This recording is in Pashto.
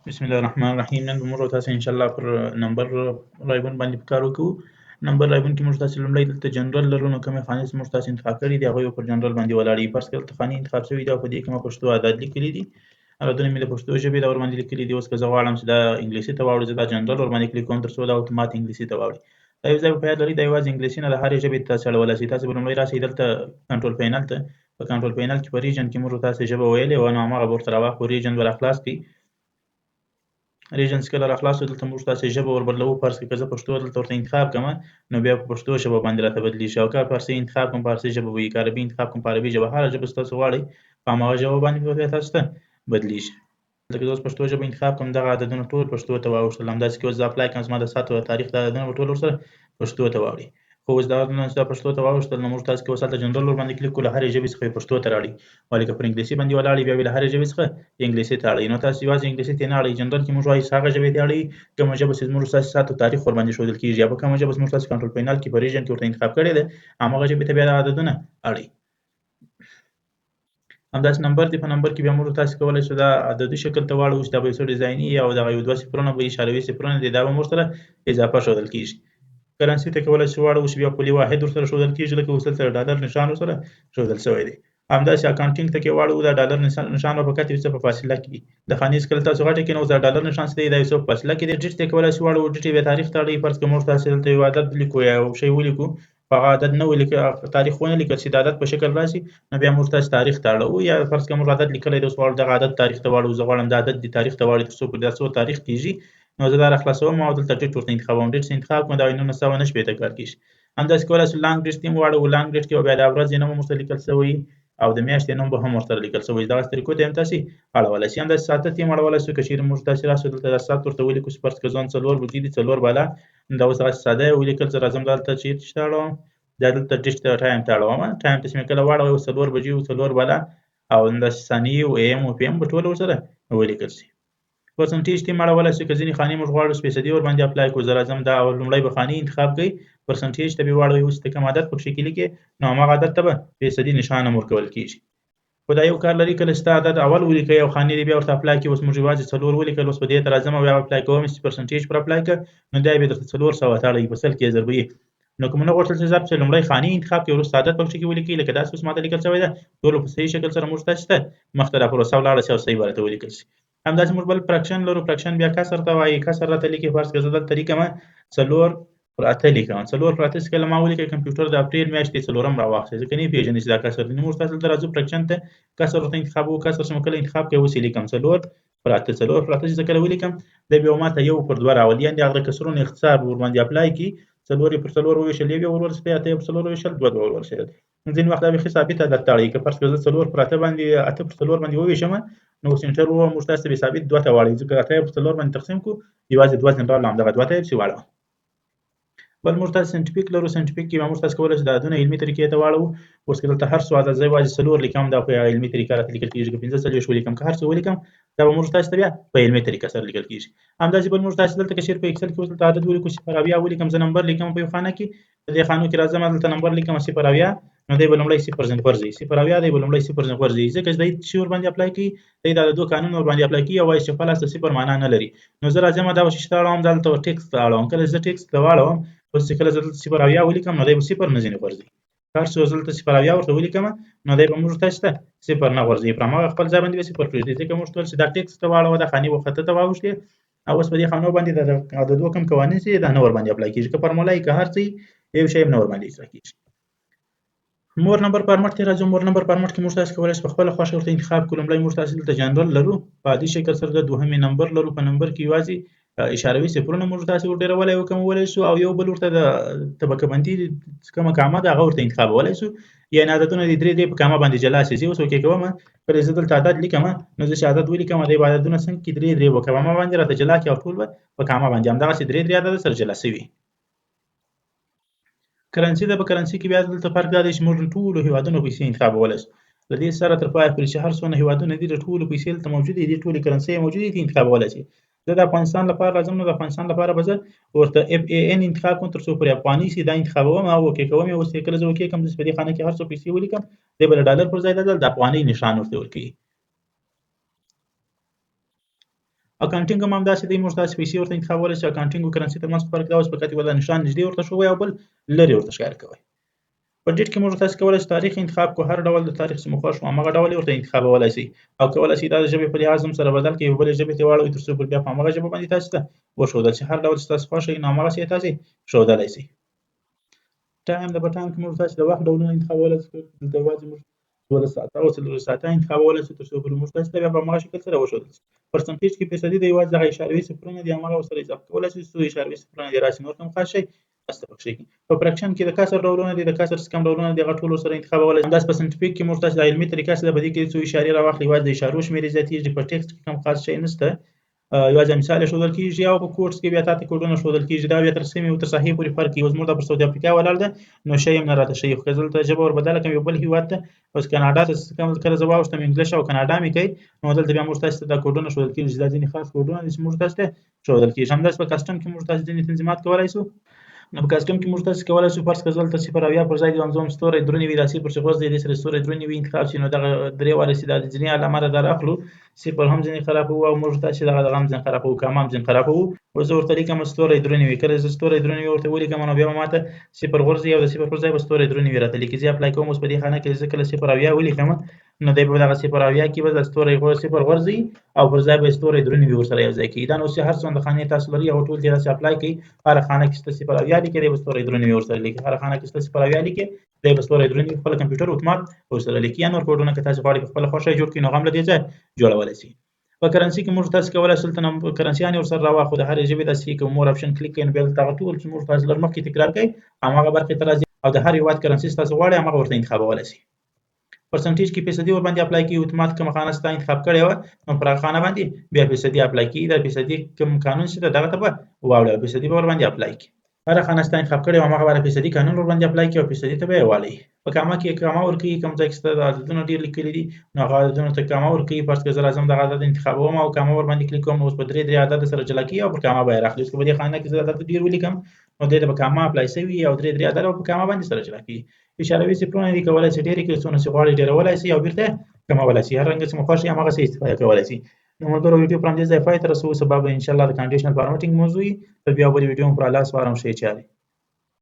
بسم الله الرحمن الرحیم. نن به موږ تاسو ان شاء الله پر نمبر رایبون باندې کار وکړو. نمبر رایبون کې موږ تاسو لومړی دلته جنرال لرو، نو کومه خانې موږ تاسو انتخاب کړی دی هغه پر جنرال باندې ولاړی. فرض کړئ دلته خانې انتخاب شوی دا په دې کې ما پښتو عدد لیکلي دي، عددونه مې د پښتو ژبې د ور باندې لیکلي دي. اوس که زه غواړم چې دا انګلیسي ته واوړي، زه دا جنرال ور باندې کلیک کوم تر څو دا اتومات انګلیسي ته واوړي. دا یو ځای په یاد لرئ، دا یوازې انګلیسي نه د هرې ژبې تاسو اړولی شئ. تاسو به لومړی راشئ دلته کنټرول پینل ته. په کنټرول پینل کې په ریجن کې موږ تاسو ژبه ویلې وه، نو هماغه به ورته راواخلو. ریجن به راخلاص کړئ. ریجنز کله راخلاص دلته موږ تاسو ژبه ور بدلوو. فرض کړئ که زه پښتو دلته ورته انتخاب کړم، نو بیا په پښتو ژبه باندې راته بدلیږي، او که فارسي انتخاب کړم فارسي ژبه به وي، که عربي انتخاب کړم په عربي ژبه. هره ژبه چې تاسو غواړئ په هماغه ژبه باندې به بیا تاسو ته بدلیږي. لکه زه اوس پښتو ژبه انتخاب کړم، دغه عددونه ټول پښتو ته واوښتل. همداسې که اوس زه اپلای کړم، زما د ساعت او تاریخ د عددونه به ټول ورسره پښتو ته واوړي. خو اوس دا عددونه چې دا پښتو ته واوښتل، نو موږ تاسو که اوس هلته جنرال ور باندې کلیک کړو، له هرې ژبې څخه یې پښتو ته راوړي. ولې که پر انګلیسي باندې ولاړ یې، بیا به له هرې ژبې څخه انګلیسي ته اړوي. نو تاسو یوازې انګلیسي ته نه اړوئ، جنرال کې موږ وایو هغه ژبې ته اړوي کومه ژبه چې زموږ ستاسو ساعت او تاریخ ور باندې ښودل کېږي، یا په کومه ژبه زموږ تاسو کنټرول پینل کې په ریجن کې ورته انتخاب کړې ده، هماغه ژبې ته بیا دا عددونه اړوي. همداسې نمبر دی، په نمبر کې بیا موږ تاسو کولی شو دا عددي شکل ته واړوو چې دا به یو څه ډیزایني او دغه یو دوه صفرونه به اشاروي صفرونه دي، دا به موږ سره اضافه ښودل کېږي. کرنسي ته کولی شو واړوو چې بیا پولي واحد ورسره ښودل کېږي، لکه اوس دلته ډالر نښان ورسره ښودل شوی دی. همداسې اکاونټینګ ته کې واړوو، دا ډالر نښان به فقط یو څه په فاصله کې وي. د خانې چې کله تاسو غټه کړئ، نو دا ډالر نښان چې دی دا یو څه په فاصله کې دی. ډیټ ته کولی شو واړوو، ډیټ یې بیا تاریخ ته اړوي. فرض کړئ موږ تاسو دلته یو عدد لیکو یا یو شی ولیکو، په هغه عدد نه ولیکئ، تاریخ ونه لیکل شي، د عدد په شکل راشي، نو بیا موږ تاسو تاریخ ته اړوو. یا فرض کړئ موږ عدد لیکلی دی، اوس غواړو دغه عدد تاریخ ته واړوو. زه غواړم دا عدد دې تاریخ ته واړوي تر څو پر دا څو تاریخ کېږي. نو زه دا راخلاصوم او دلته ډیټ ورته انتخابوم. ډیټ چې انتخاب کړم دا 1909 کال کېږي. همداسې کولی شو لانګ ډیټ ته هم واړوو. لانګ ډیټ کې به بیا د ورځې نوم هم ورته لیکل شوی او د میاشتې نوم به هم ورته لیکل شوی. دغسې طریقو ته هم تاسې اړولی شئ. همداسې ساعته ته هم اړولی شو. که چېرې موږ تاسې راشو دلته دا ساعت ورته ولیکو چې فرض کړه ځان 4 بجې دي، 4 بالا، دا اوس هغسې ساده یې ولیکل. زه راځم دلته چېرته چې ته اړوم، دا دلته ډیټ ته ټایم ته اړوم. ټایم ته چې مې کله واړوی، اوس 4 بجې و، 4 بالا، او همداسې ثانیې او ایم او پي ام به ټوله ورسره ولیکل شي. پرسنټیج ته یې هم اړولی شو. که ځینې خانې موږ غواړو سپېڅلي ور باندې اپلای کړو، زه راځم دا لومړی به خانې انتخاب کړئ، پرسنټیج ته به واړوئ. اوس ته کوم عدد په کښې کې لیکې، نو هماغه عدد ته به فیصدي نښان هم ورکول کېږي. خو دا یو کار لري، کله چې تا عدد اول ولیکئ او خانې دې بیا ورته اپلای کړي. اوس موږ یوازې 4 ولیکل، اوس په دې ته راځم او بیا اپلای کوم چې پرسنټیج پر اپلای کړه، نو دا بیا درته 400 ته اړوي په سل کې ضربوي. نو که مو نه غوښتل چې ضرب شي، لومړی خانې انتخاب کړئ، وروسته عدد په کښې کې ولیکئ، لکه داسې اوس ماته لیکل شوی ده. ټولو په صحیح شکل سره موږ تاسو ته مخته را پروسه ولاړه شي او صحیح به راته ولیکل شي. همداسې موږ بل فراکشن لرو. فراکشن بیا کسر ته وایي. کسر راته لیکي. فرض کړه زه دلته لیکمه 4/8 لیکم. 4/8 چې کله ما ولیکئ، کمپیوټر د اپریل میاشتې 4 راواخیستې، ځکه نه یې پېژني چې دا کسر دی. نو موږ تاسو دلته راځو فراکشن ته، کسر ورته انتخابوو. کسر چې مو کله انتخاب کړئ، اوس یې لیکم 4/8. 4/8 چې زه کله ولیکم، دی بیا ماته 1/2 راولي، یعنې هغه د کسرونو اختصار ور باندې اپلای کړي. 4 پر 4 وویشل، 1 ورورسېدی، 8 پر 4 وویشل، 2 ورورسېدل. ځینې وخت دا بیخي ثابت عدد ته اړوي. که فرض کړه زه 4/8 باندې 8 پر 4 باندې وویشم، نو سنټر ووهم، موږ تاسو ته به ثابت 2 ته واړوي، ځکه 8 پر 4 باندې تقسیم کړو، یوازې 2 جنرال همدغه 2 ته یې پسې واړوه. بل موږ تاسو ساینټیفیک لرو. ساینټیفیک کې به موږ تاسو کولی شو د عددونه علمي طریقې ته واړوو. اوس که دلته هر څو عدد زه یوازې 4 لیکم، دا په علمي طریقه راته لیکل کېږي. که 45 ولیکم، که هر څه ولیکم، دا به موږ تاسو ته بیا په علمي طریقه سره لیکل کېږي. همداسې بل موږ تاسو دلته که چېرې په اکسل کې اوس دلته عدد ولیکو 0 ولیکم، زه نمبر لیکم په یو خانه کې، په دې خانو کې راځم دلته نمبر لیکم 0، نو دی به لومړی 0 ځل غورځوي. 0 دی به لومړی 0 ځل غورځوي، ځکه چې دی چې ور باندې اپلای کوي، دی د عددو قانون ور باندې اپلای کوي او وایي چې خلاص د 0 معنا نه لري. نو زه راځم دا شیشه ته اړوم، دلته ټیکسټ ته اړوم. کله چې زه ټیکسټ ته واړوم، اوس چې کله زه دلته 0 ولیکم، نو دی به 0 نه ځینې غورځوي. هر څو زه دلته 0 ورته ولیکم، نو دی به موږ تاسو ته 0 نه غورځوي، پر هماغه خپل ځای باندې به 0 پرېږدي. ځکه موږ ټول چې دا ټیکسټ ته واړوه، دا خانې به خطه ته واوښتې، او اوس په دې خانو باندې د عددو کوم قوانین چې دا نه ور باندې اپلای کېږي. که فارموله یې، که هر څه یو شی هم نه ور باندې اجرا کېږي. مور نمبر فارمټ ته راځو. مور نمبر فارمټ کې موږ تاسو کولی شئ په خپله خوښه ورته انتخاب کړو. لومړی موږ تاسو دلته جنرال لرو، په عادي شکل سره. د دوهمې نمبر لرو. په نمبر کې یوازې اشاروي صفرونه موږ تاسو ور ډېرولی او کمولی شو، او یو بل ورته د طبقه بندي کومه کامه ده هغه ورته انتخابولی شو، یعنې عددونه دې 3 په کامه باندې جلا شي. زه اوس اوکې کوم. کله زه دلته عدد لیکم، نو زه چې عدد ولیکم، دی به عددونه څنګه کړي 3 په کامه باندې راته جلا کړي، او ټول به په کامه باندې همدغسې 3 عدده سره جلا شوي. کرنسي ده. په کرنسي کې بیا دلته فرق دا دی چې موږ ټولو هېوادونو پیسې انتخابولی شو. له دې سره تر پایه پورې چې هر څونه هېوادونه دي، د ټولو پیسې دلته موجودې دي، ټولې کرنسۍ موجودې دي، انتخابولی شي. زه د افغانستان لپاره راځم، نو د افغانستان لپاره به زه ورته FAN انتخاب کوم تر څو پورې افغانۍ شي، دا انتخابوم او اوکې کوم یې. اوس کله زه اوکې کوم، زه په دې خانه کې هر څو پیسې ولیکم، دی به د ډالر پر ځای د افغانۍ نښان ورته ورکوي. اکاونټینګ هم همداسې دی، موږ داسې پیسې ورته انتخابولی چې اکاونټینګ او کرنسي ترمنځ فرق دا اوس فقط یو دا نښان نږدې ورته ښوی او بل لرې ورته ښکاره کوی. په ډیټ کې موږ تاسو کولی شئ تاریخ انتخاب کړو، هر ډول د تاریخ چې مو خوښ وي همغه ډول یې ورته انتخابولی شئ او کولی شئ دا د ژبې په لحاظ هم سره بدل کړئ، یوې بلې ژبې ته واړوئ تر څو بیا په همغه ژبه باندې تاسو ته وښودل شي. هر ډول چې تاسو خوښ وي نو همغسې یې تاسې ښودلی شئ. ټایم د بټن کې موږ تاسو د وخت ډولونه انتخابولی شو، دلته یوازې موږ 12 ساعته او 4 ساعته انتخابولی شو تر څو پورې موږ تاسو ته بیا په همغه شکل سره وښودل شي. پرسنټیج کې فیصدي د یوازې دغه اشاروي صفرونه دي، همغه ورسره اضافه کولی شئ څو اشاروي صفرونه دې راشي، نور کوم خاص شی نشته پکښې. په فریکشن کې د کسر ډولونه دي، د کسر څخه کم ډولونه دي، هغه ټول ورسره انتخابولی شئ. همداسې په ساینټیفیک کې موږ تاسو د علمي طریقه څخه په دې کې څو اشارې راواخلئ، یوازې د اشارو شمېر یې زیاتېږي، په ټیکسټ کې کوم خاص شی نشته، یوازې مثال یې ښودل کېږي او په کوډس کې بیا تاته کوډونه ښودل کېږي، دا بیا تر سیمې او تر ساحې پورې فرق کوي. اوس موږ دا پر سعودي افریقا ولاړ ده نو شی هم نه راته ښیي، خو که زه دلته ژبه ور بدله کړم یو بل هېواد ته، اوس کاناډا ته کله زه واوښتم انګلیش او کاناډا مې کوي نو دلته بیا موږ تاسو ته دا کوډونه ښودل کېږي چې دا ځینې خاص کوډونه دي چې موږ تاسو ته ښودل کېږي. همداسې په کسټم کې موږ تاسو ځینې تنظیمات کولی شو. نو په کسټم کې موږ تاسو کولی شو فرض کړه دلته 0 پر ځای د دویم ستوری درونې وي، دا 0 چې غوځ دی دې سره ستوری درونې وي انتخاب شي، نو دغه درې واره چې دا د ځینې علامه ده دا راخلو، 0 هم ځینې خرابوو او موږ تاسو دغه هم ځینې خرابوو، کامه هم ځینې خرابوو. اوس زه ورته لیکم ستوری درونې وي، کله زه ستوری درونې وي ورته ولیکم نو بیا به ماته 0 غورځي او د 0 پر ځای به ستوری درونې وي راته لیکي. زه اپلای کوم اوس په دې خانه کې زه کله 0 ولیکم نو دی به دغه 0 کې به د ستوری 0 غورځي او پر ځای به ستوری درونې وي ورسره یو ځای کېږي. دا نو چې هر څومره خانې تاسو لرئ هغه ټول دې داسې اپلای کړئ، هره خانه کې چې 0 لیکئ دی به ستوری درونې وي ورسره لیکي، هره خانه کې چې 0 لیکئ دی به ستوری درونې وي، خپل کمپیوټر اتومات ورسره لیکي. یا نور کوډونه که تاسو غواړئ په خپله خوښه جوړ کړئ نو هم له دې ځایه جوړولی شئ. په کرنسي کې موږ تاسو کولی شئ دلته کرنسیانې ورسره راواخلو، د هرې ژبې داسې که مور اپشن کلیک کړئ نو بیا دلته هغه ټول چې موږ تاسو لر مخکې تکرار کړئ هماغه برخې ته راځي او د هر هېواد کرنسي چې تاسو غواړئ هماغه ورته انتخابولی شئ. پرسنټیج کې فیصدي ورباندې اپلای کړئ، اتومات کومه خانه ستا انتخاب کړې وه نو پر هغه خانه باندې بیا فیصدي اپلای کړئ، دا فیصدي کوم قانون چې ده دغه ته به واوړئ او فیصدي به ورباندې اپلای کړئ. هره خانه ستا انتخاب کړې وه هماغه باندې فیصدي قانون ورباندې اپلای کړئ او فیصدي ته به یې واړئ. په کامه کې کامه ورکوي، کوم ځای کې ستا عددونه ډېر لیکلي دي نو هغه عددونو ته کامه ورکوي. فرض کړه زه راځم دغه عدد انتخابوم او کامه ورباندې کلیک کوم نو اوس په 3 عدد سره جلا کېږي او پر کامه به یې راخلي. اوس که په دې خانه کې زه عدد ډېر ولیکم نو دې ته به کامه اپلای شوي او 3 عدد به په کامه باندې سره جلا کېږي. اشاروي صفرونه دي کولی شئ ډېرې کړئ، څونه چې غواړئ ډېرولی شئ او بېرته یې کمولی شئ، هر رنګه چې مو خوښ وي همغسې استفاده کولی شئ. نو ملګرو ویډیو پر همدې ځای پای ته رسوو، سبا به انشاءالله د کنډیشنل فارمټینګ موضوع وي، تر بیا بلې ویډیو هم پر الله سپارم، ښې چارې.